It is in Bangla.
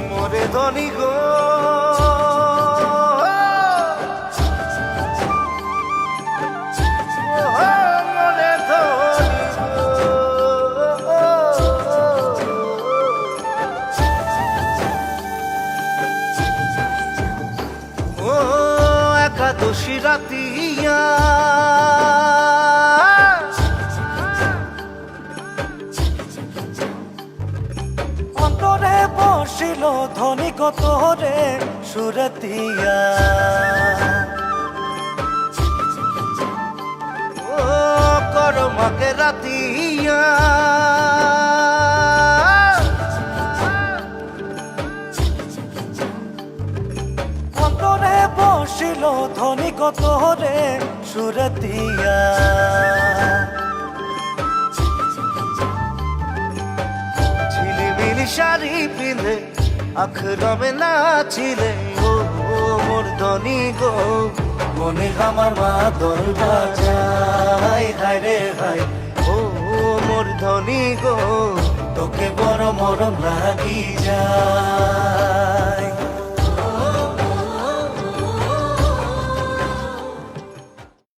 মোরে ধনী গো মোরে ধনী গো ও একাদশী রাতিয়া অন্তরে বসিল ধনী কত রে সুরতিয়া ও করমাকে রাতিয়া অন্তরে বসিল ধনী কত রে সুরতিয়া ঝিলিমিলি শাড়ি পিঁধে আখরমে নাচিলে ও মোর ধনী গো মনে আমার মা দল বাজায় হায় রে হায় ও মোর ধনী গো তোকে বড় মরম লাগি যায়